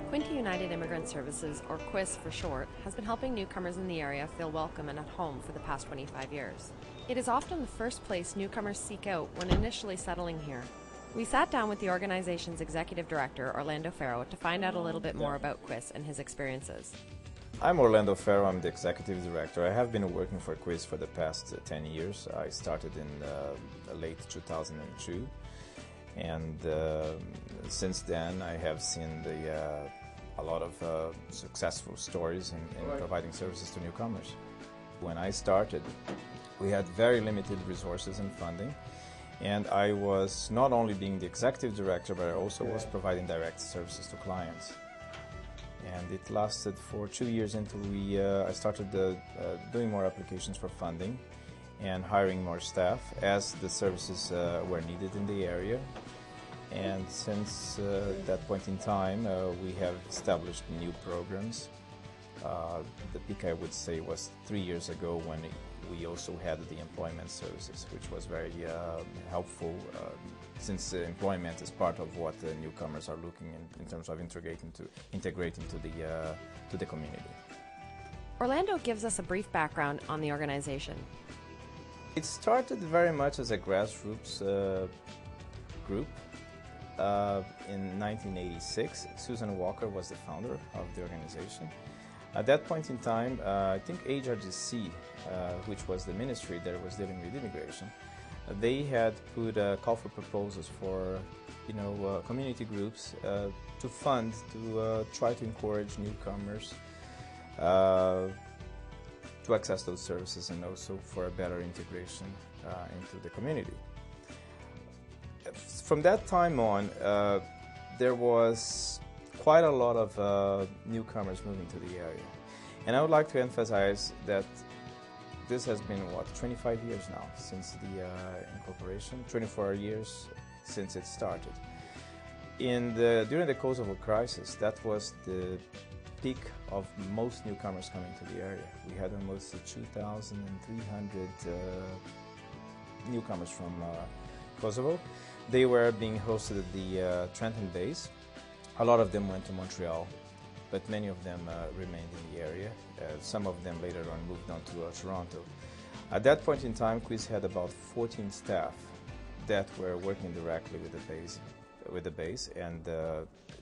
Quinte United Immigrant Services, or QUIS for short, has been helping newcomers in the area feel welcome and at home for the past 25 years. It is often the first place newcomers seek out when initially settling here. We sat down with the organization's executive director, Orlando Farrow, to find out a little bit more about QUIS and his experiences. I'm Orlando Farrow, I'm the executive director. I have been working for QUIS for the past 10 years. I started in late 2002. And since then, I have seen a lot of successful stories in providing services to newcomers. When I started, we had very limited resources and funding, and I was not only being the executive director, but I also was providing direct services to clients. And it lasted for 2 years until I started doing more applications for funding and hiring more staff as the services were needed in the area. And since that point in time, we have established new programs. The peak, I would say, was 3 years ago when we also had the employment services, which was very helpful since employment is part of what the newcomers are looking in terms of integrating to the community. Orlando gives us a brief background on the organization. It started very much as a grassroots group. In 1986, Susan Walker was the founder of the organization. At that point in time, I think HRDC, which was the ministry that was dealing with immigration, they had put a call for proposals for, community groups to fund, to try to encourage newcomers to access those services and also for a better integration into the community. From that time on, there was quite a lot of newcomers moving to the area. And I would like to emphasize that this has been, 25 years now since the incorporation, 24 years since it started. During the Kosovo crisis, that was the peak of most newcomers coming to the area. We had almost 2,300 newcomers from Kosovo. They were being hosted at the Trenton base. A lot of them went to Montreal, but many of them remained in the area. Some of them later on moved on to Toronto. At that point in time, QUIS had about 14 staff that were working directly with the base and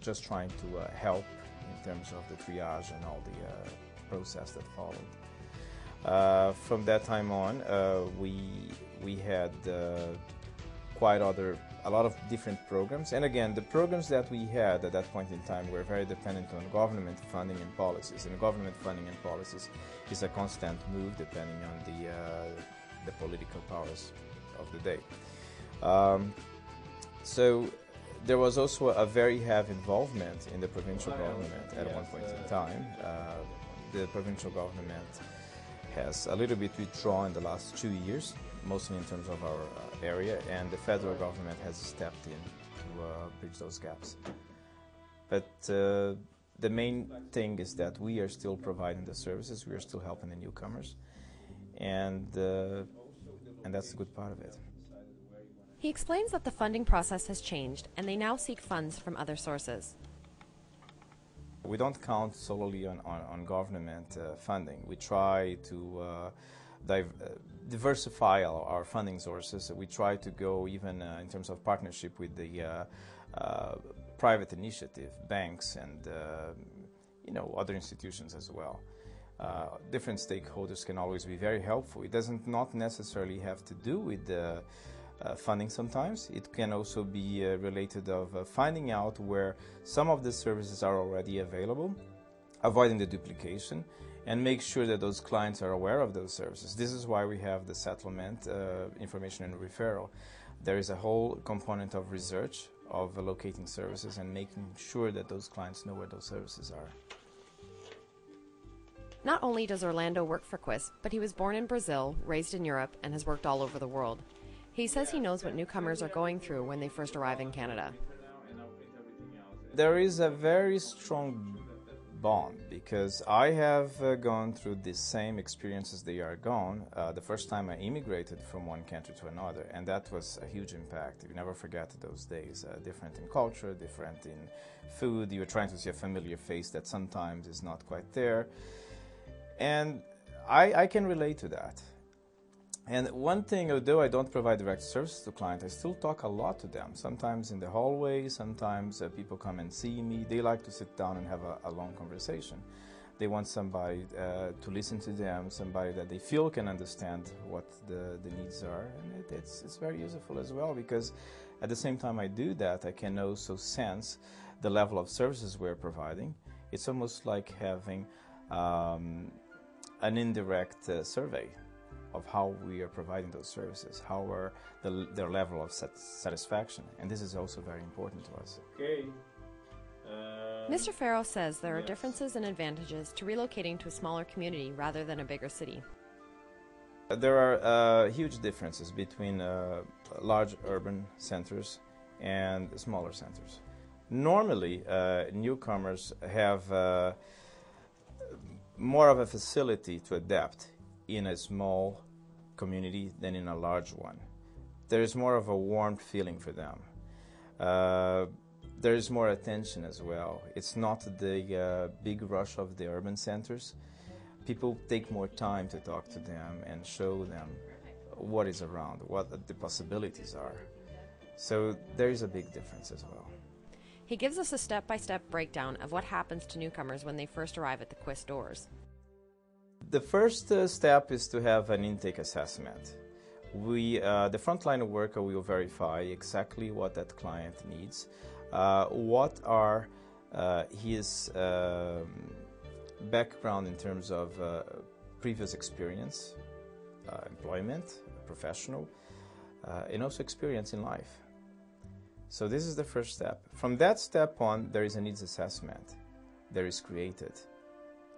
just trying to help in terms of the triage and all the process that followed. From that time on, we had a lot of different programs, and again, the programs that we had at that point in time were very dependent on government funding and policies, and government funding and policies is a constant move depending on the political powers of the day. So there was also a very heavy involvement in the provincial government at one point in time. The provincial government has a little bit withdrawn in the last 2 years, mostly in terms of our area, and the federal government has stepped in to bridge those gaps. But the main thing is that we are still providing the services, we are still helping the newcomers, and that's the good part of it. He explains that the funding process has changed and they now seek funds from other sources. We don't count solely on government funding. We try to diversify our funding sources. We try to go even in terms of partnership with the private initiative, banks, and other institutions as well. Different stakeholders can always be very helpful. It doesn't not necessarily have to do with funding sometimes. It can also be related of finding out where some of the services are already available, avoiding the duplication, and make sure that those clients are aware of those services. This is why we have the settlement, information and referral. There is a whole component of research, of locating services and making sure that those clients know where those services are. Not only does Orlando work for QUIS, but he was born in Brazil, raised in Europe, and has worked all over the world. He says he knows what newcomers are going through when they first arrive in Canada. There is a very strong bond, because I have gone through the same experiences they are gone the first time I immigrated from one country to another, and that was a huge impact. You never forget those days. Different in culture, different in food. You're trying to see a familiar face that sometimes is not quite there, and I can relate to that. And one thing, although I don't provide direct services to clients, I still talk a lot to them. Sometimes in the hallway, sometimes people come and see me. They like to sit down and have a long conversation. They want somebody to listen to them, somebody that they feel can understand what the needs are. And it's very useful as well, because at the same time I do that, I can also sense the level of services we're providing. It's almost like having an indirect survey of how we are providing those services, how are their level of satisfaction, and this is also very important to us. Okay. Mr. Farrow says there are differences and advantages to relocating to a smaller community rather than a bigger city. There are huge differences between large urban centers and smaller centers. Normally, newcomers have more of a facility to adapt in a small community than in a large one. There is more of a warm feeling for them. There is more attention as well. It's not the big rush of the urban centers. People take more time to talk to them and show them what is around, what the possibilities are. So there is a big difference as well. He gives us a step-by-step breakdown of what happens to newcomers when they first arrive at the QLIP doors. The first step is to have an intake assessment. The frontline worker will verify exactly what that client needs, what are his background in terms of previous experience, employment, professional, and also experience in life. So this is the first step. From that step on, there is a needs assessment that is created.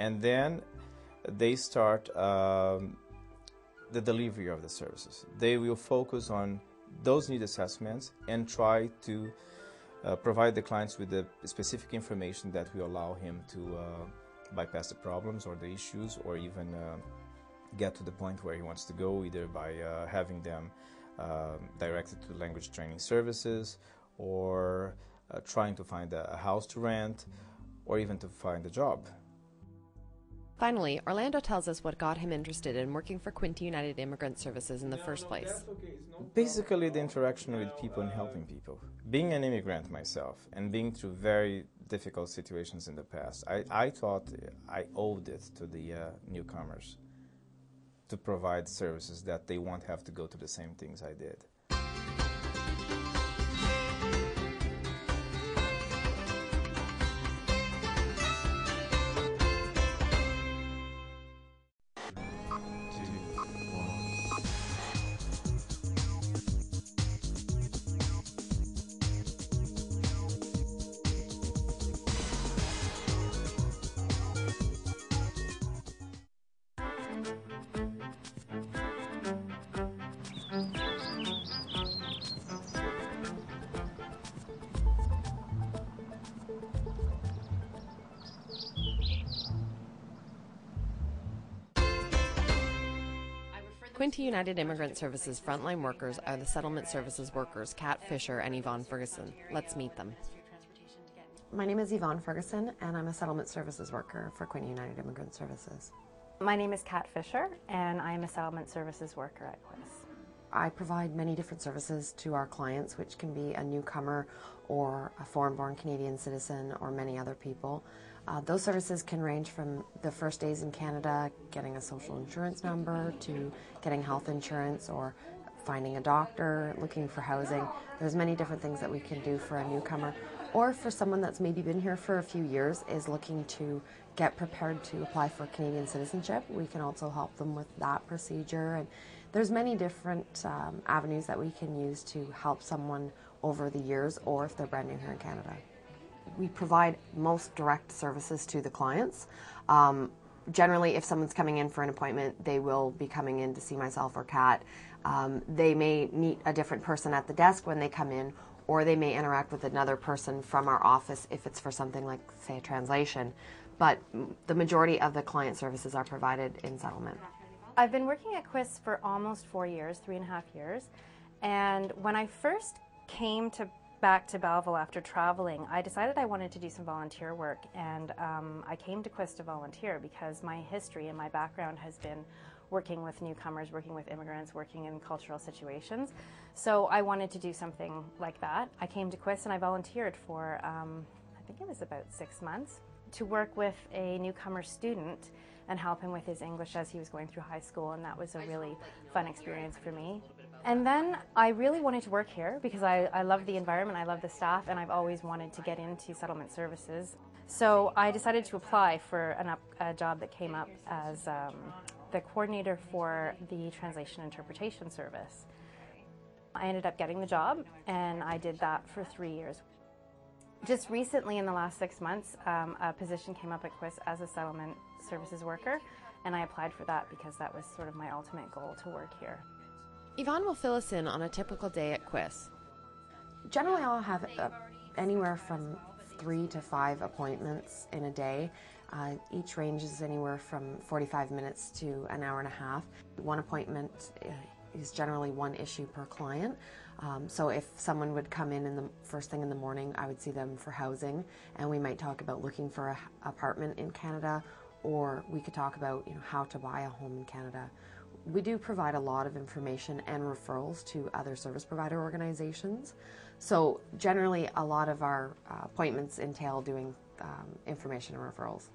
And then they start the delivery of the services. They will focus on those need assessments and try to provide the clients with the specific information that will allow him to bypass the problems or the issues, or even get to the point where he wants to go, either by having them directed to language training services, or trying to find a house to rent, or even to find a job. Finally, Orlando tells us what got him interested in working for Quinte United Immigrant Services in the first place. Basically, the interaction with people and helping people. Being an immigrant myself and being through very difficult situations in the past, I thought I owed it to the newcomers to provide services that they won't have to go through the same things I did. Quinte United Immigrant Services frontline workers are the settlement services workers Kat Fisher and Yvonne Ferguson. Let's meet them. My name is Yvonne Ferguson, and I'm a settlement services worker for Quinte United Immigrant Services. My name is Kat Fisher, and I'm a settlement services worker at QLIP. I provide many different services to our clients, which can be a newcomer or a foreign-born Canadian citizen or many other people. Those services can range from the first days in Canada, getting a social insurance number, to getting health insurance or finding a doctor, looking for housing. There's many different things that we can do for a newcomer, or for someone that's maybe been here for a few years, is looking to get prepared to apply for Canadian citizenship. We can also help them with that procedure, and there's many different avenues that we can use to help someone over the years, or if they're brand new here in Canada. We provide most direct services to the clients. Generally, if someone's coming in for an appointment, they will be coming in to see myself or Kat. They may meet a different person at the desk when they come in, or they may interact with another person from our office if it's for something like, say, a translation. but the majority of the client services are provided in settlement. I've been working at QLIP for almost 4 years, 3.5 years, and when I first came back to Belleville after traveling, I decided I wanted to do some volunteer work, and I came to QLIP to volunteer because my history and my background has been working with newcomers, working with immigrants, working in cultural situations. So I wanted to do something like that. I came to QLIP and I volunteered for, I think it was about 6 months, to work with a newcomer student and help him with his English as he was going through high school, and that was a really fun experience for me. And then I really wanted to work here because I love the environment, I love the staff, and I've always wanted to get into settlement services. So I decided to apply for a job that came up as the coordinator for the translation interpretation service. I ended up getting the job, and I did that for 3 years. Just recently, in the last 6 months, a position came up at QLIP as a settlement services worker, and I applied for that because that was sort of my ultimate goal, to work here. Yvonne will fill us in on a typical day at QLIP. Generally, I'll have anywhere from 3 to 5 appointments in a day. Each ranges anywhere from 45 minutes to an hour and a half. One appointment is generally one issue per client. So if someone would come in the first thing in the morning, I would see them for housing, and we might talk about looking for an apartment in Canada, or we could talk about how to buy a home in Canada. We do provide a lot of information and referrals to other service provider organizations. So generally, a lot of our appointments entail doing information and referrals.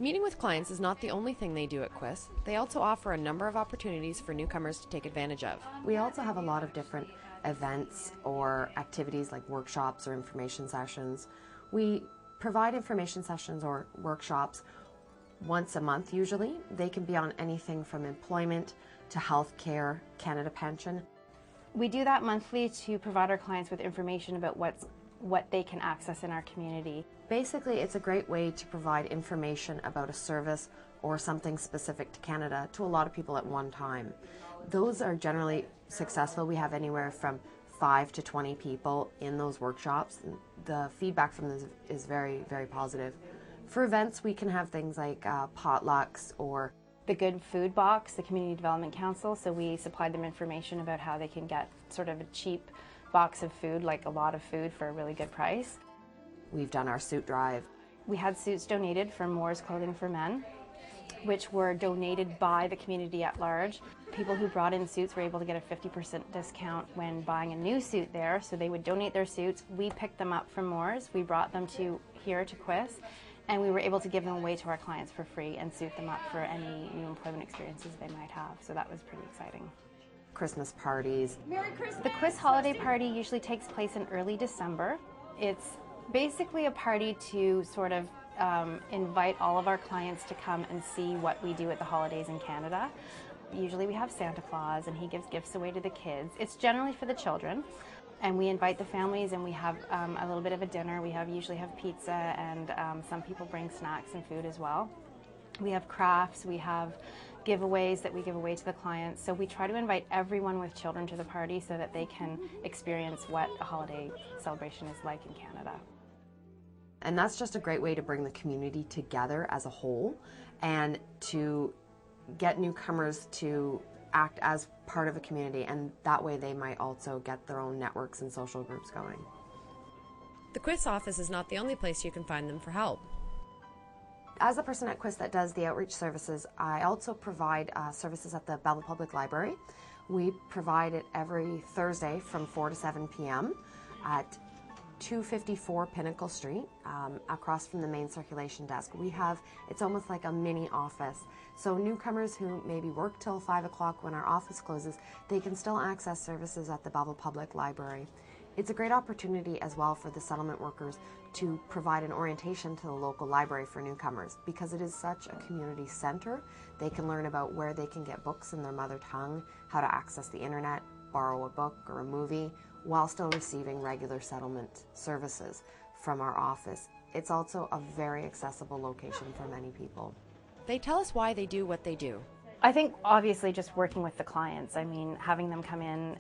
Meeting with clients is not the only thing they do at QLIP. They also offer a number of opportunities for newcomers to take advantage of. We also have a lot of different events or activities like workshops or information sessions. We provide information sessions or workshops once a month usually. They can be on anything from employment to healthcare, Canada Pension. We do that monthly to provide our clients with information about what they can access in our community. Basically, it's a great way to provide information about a service or something specific to Canada to a lot of people at one time. Those are generally successful. We have anywhere from 5 to 20 people in those workshops. The feedback from this is very, very positive. For events, we can have things like potlucks or the Good Food Box, the Community Development Council, so we supply them information about how they can get sort of a cheap box of food, like a lot of food for a really good price. We've done our suit drive. We had suits donated from Moore's Clothing for Men, which were donated by the community at large. People who brought in suits were able to get a 50% discount when buying a new suit there, so they would donate their suits. We picked them up from Moore's, we brought them here to QLIP, and we were able to give them away to our clients for free and suit them up for any new employment experiences they might have, so that was pretty exciting. Christmas parties. Merry Christmas! The QLIP holiday party usually takes place in early December. It's basically a party to sort of invite all of our clients to come and see what we do at the holidays in Canada. Usually we have Santa Claus and he gives gifts away to the kids. It's generally for the children, and we invite the families, and we have a little bit of a dinner. We usually have pizza, and some people bring snacks and food as well. We have crafts, we have giveaways that we give away to the clients. So we try to invite everyone with children to the party so that they can experience what a holiday celebration is like in Canada. And that's just a great way to bring the community together as a whole and to get newcomers to act as part of a community, and that way they might also get their own networks and social groups going. The QLIP office is not the only place you can find them for help. As the person at QLIP that does the outreach services, I also provide services at the Belleville Public Library. We provide it every Thursday from 4 to 7 p.m. at 254 Pinnacle Street, across from the main circulation desk. It's almost like a mini office. So newcomers who maybe work till 5 o'clock when our office closes, they can still access services at the Belleville Public Library. It's a great opportunity as well for the settlement workers to provide an orientation to the local library for newcomers, because it is such a community center. They can learn about where they can get books in their mother tongue, how to access the internet, borrow a book or a movie, while still receiving regular settlement services from our office. It's also a very accessible location for many people. They tell us why they do what they do. I think obviously just working with the clients. I mean, having them come in